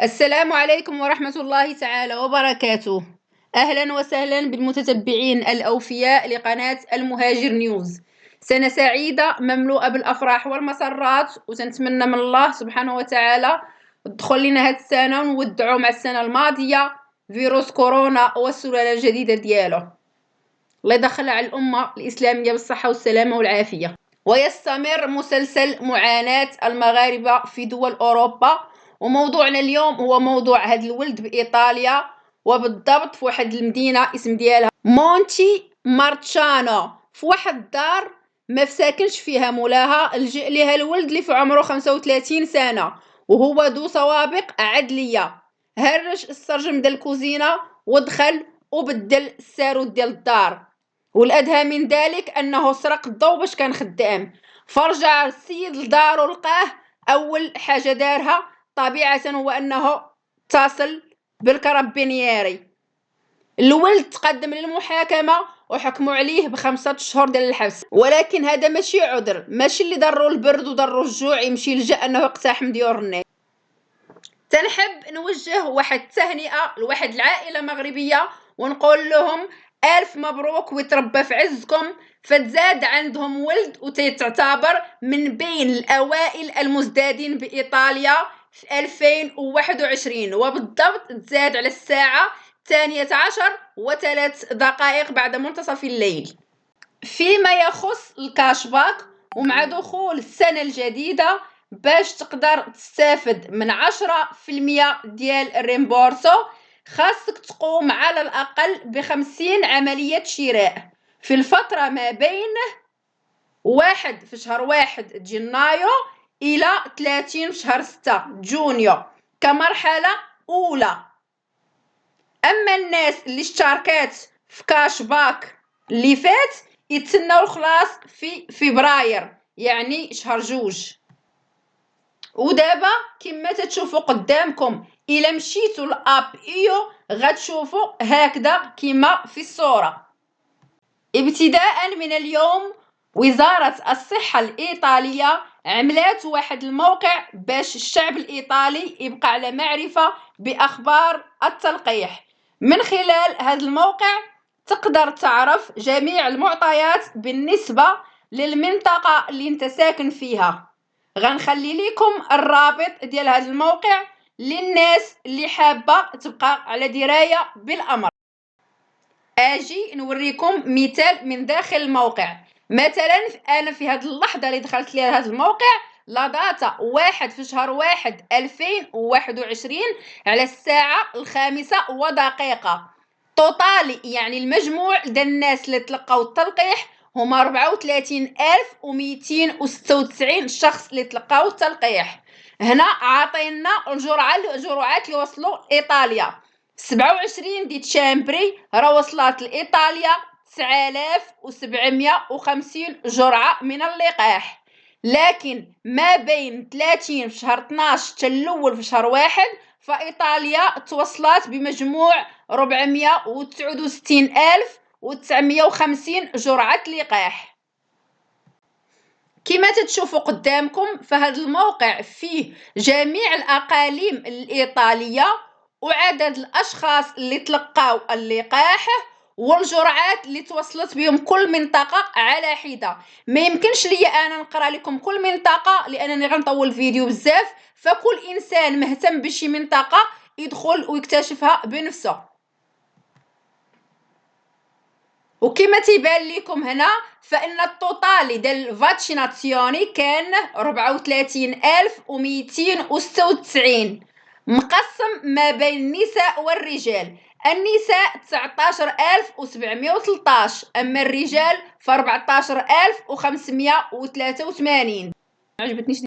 السلام عليكم ورحمة الله تعالى وبركاته. أهلا وسهلا بالمتتبعين الأوفياء لقناة المهاجر نيوز. سنة سعيدة مملوءة بالأفراح والمسرات، وتنتمنى من الله سبحانه وتعالى تدخل لنا هاد السنة ونودعو مع السنة الماضية فيروس كورونا والسلالة الجديدة ديالو. الله يدخل على الأمة الإسلامية بالصحة والسلامة والعافية. ويستمر مسلسل معاناة المغاربة في دول أوروبا، وموضوعنا اليوم هو موضوع هذا الولد بإيطاليا، وبالضبط في واحد المدينة اسم ديالها مونتي مارتشانو، في واحد الدار ما ساكنش فيها مولاها. لجأ ليها الولد اللي في عمره 35 سنة، وهو ذو سوابق عدلية. هرش السرجم ديال الكوزينة ودخل وبدل الساروت ديال الدار، والأدهى من ذلك أنه سرق الضو باش كان خدام. فرجع السيد لدارو لقاه أول حاجة دارها طبيعة هو أنه اتصل بالكرابينييري. الولد تقدم للمحاكمة وحكموا عليه ب5 شهور ديال الحبس، ولكن هذا ماشي عذر، ماشي اللي ضرو البرد وضرو الجوع يمشي يلجأ أنه يقتحم ديور الناس. تنحب نوجه واحد التهنئة لواحد العائلة مغربية ونقول لهم ألف مبروك ويتربى في عزكم، فتزاد عندهم ولد وتعتبر من بين الأوائل المزدادين بإيطاليا في 2021، وبالضبط تزاد على الساعة 12:03 بعد منتصف الليل. فيما يخص الكاشباك، ومع دخول السنة الجديدة باش تقدر تستافد من 10% ديال الريمبورسو، خاصك تقوم على الأقل ب50 عملية شراء في الفترة ما بين 1 في شهر 1 جنايو إلى 30 في شهر 6 جونيو كمرحلة أولى. أما الناس اللي اشتركات في كاشباك اللي فات يتسناو الخلاص في فبراير، يعني شهر 2. ودابا كما تتشوفوا قدامكم الى مشيتوا لاب ايو غتشوفوا هكذا كما في الصورة. ابتداء من اليوم وزارة الصحة الإيطالية عملات واحد الموقع باش الشعب الإيطالي يبقى على معرفة بأخبار التلقيح. من خلال هذا الموقع تقدر تعرف جميع المعطيات بالنسبة للمنطقة اللي انت ساكن فيها. غنخلي لكم الرابط ديال هذا الموقع للناس اللي حابة تبقى على دراية بالأمر. اجي نوريكم مثال من داخل الموقع. مثلا انا في هذه اللحظه اللي دخلت لهذا الموقع لا داتا 1 في شهر 1 2021 على الساعه 5:01. توتالي يعني المجموع ديال الناس اللي تلقاو التلقيح هما 34296 شخص اللي تلقاو التلقيح. هنا عاطينا الجرعات اللي وصلوا ايطاليا. 27 دي تشامبري راه وصلت لإيطاليا 9750 جرعة من اللقاح، لكن ما بين 30 في شهر 12 حتى الأول في شهر 1 فإيطاليا توصلت بمجموع 469950 جرعة لقاح. كما تتشوفوا قدامكم فهذا الموقع فيه جميع الأقاليم الإيطالية وعدد الأشخاص اللي تلقاو اللقاح والجرعات اللي توصلت بهم كل منطقة على حدة. ما يمكنش ليا أنا نقرأ لكم كل منطقة لأنني غنطول الفيديو بزاف، فكل إنسان مهتم بشي منطقة يدخل ويكتشفها بنفسه. وكما تيبان لكم هنا فإن التوتالي ديال الفاكسيناسيوني كان 34296 مقسم ما بين النساء والرجال. النساء 19713، أما الرجال ف 14583. عجبتنيش.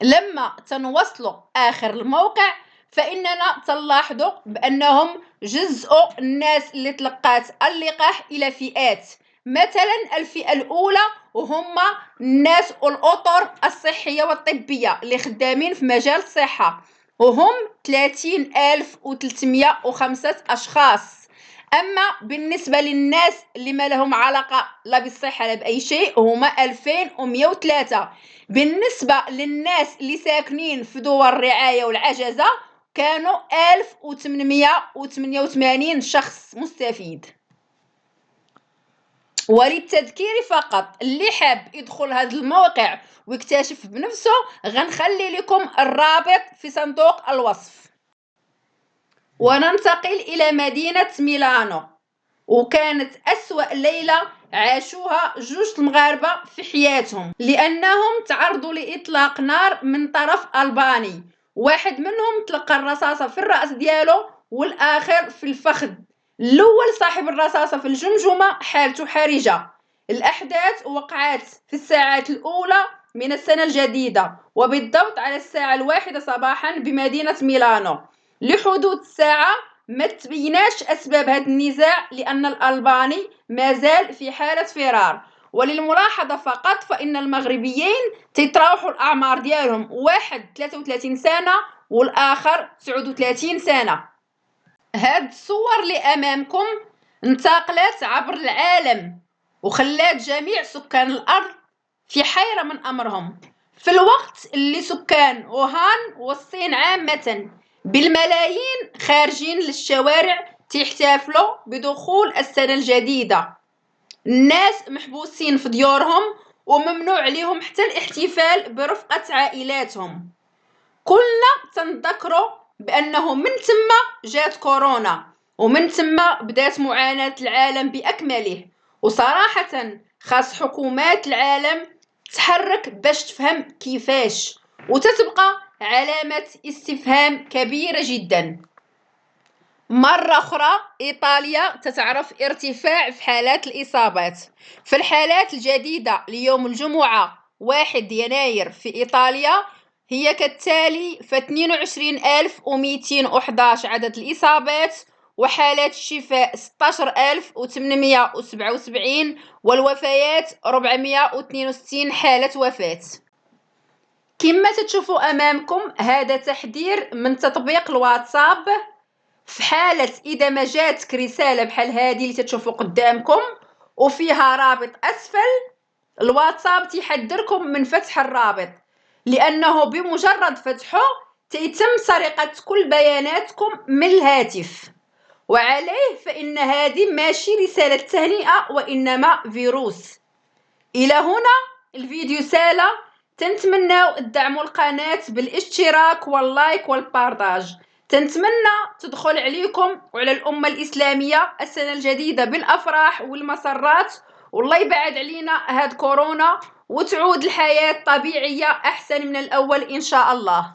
لما تنوصلوا آخر الموقع فإننا تنلاحظوا بأنهم جزء الناس اللي تلقات اللقاح إلى فئات. مثلا الفئة الأولى وهم الناس الأطر الصحية والطبية اللي خدامين في مجال الصحة، وهم 30305 أشخاص. أما بالنسبة للناس اللي ما لهم علاقة لا بالصحة لا بأي شيء هما 2103. بالنسبة للناس اللي ساكنين في دور الرعاية والعجزة كانوا 1888 شخص مستفيد. وللتذكير فقط، اللي حاب يدخل هذا الموقع ويكتشف بنفسه غنخلي لكم الرابط في صندوق الوصف. وننتقل إلى مدينة ميلانو، وكانت أسوأ ليلة عاشوها جوج المغاربة في حياتهم، لأنهم تعرضوا لإطلاق نار من طرف ألباني. واحد منهم تلقى الرصاصة في الرأس ديالو والآخر في الفخذ. الأول صاحب الرصاصة في الجمجمة حالته حرجة. الأحداث وقعت في الساعات الأولى من السنة الجديدة، وبالضبط على الساعة 1 صباحا بمدينة ميلانو. لحدود الساعة ما تبيناش أسباب هذا النزاع، لأن الألباني ما زال في حالة فرار. وللملاحظة فقط فإن المغربيين تيتراوحوا الأعمار ديالهم، واحد 33 سنة والآخر 39 سنة. هاد الصور اللي أمامكم انتقلت عبر العالم وخلات جميع سكان الأرض في حيرة من أمرهم، في الوقت اللي سكان ووهان والصين عامة بالملايين خارجين للشوارع تيحتفلوا بدخول السنة الجديدة. الناس محبوسين في ديورهم وممنوع عليهم حتى الاحتفال برفقة عائلاتهم. كلنا تنذكروا بأنه من ثم جات كورونا، ومن ثم بدات معاناة العالم بأكمله. وصراحة خاص حكومات العالم تحرك باش تفهم كيفاش، وتتبقى علامة استفهام كبيرة جدا. مرة أخرى إيطاليا تتعرف ارتفاع في حالات الإصابات. في الحالات الجديدة ليوم الجمعة 1 يناير في إيطاليا هي كالتالي: ف 22211 عدد الإصابات، وحالات الشفاء 16877، والوفيات 462 حالة وفاة. كما تشوفوا أمامكم هذا تحذير من تطبيق الواتساب. في حالة إذا ما جاتك رسالة بحال هذه اللي تشوفوا قدامكم وفيها رابط أسفل، الواتساب تيحذركم من فتح الرابط، لأنه بمجرد فتحه تيتم سرقة كل بياناتكم من الهاتف، وعليه فإن هذه ماشي رسالة تهنئة وإنما فيروس. إلى هنا الفيديو سالة. تنتمناو تدعموا القناة بالاشتراك واللايك والبارطاج. تنتمنى تدخل عليكم وعلى الأمة الإسلامية السنة الجديدة بالأفراح والمسرات، والله يبعد علينا هاد كورونا وتعود الحياة طبيعية أحسن من الأول إن شاء الله.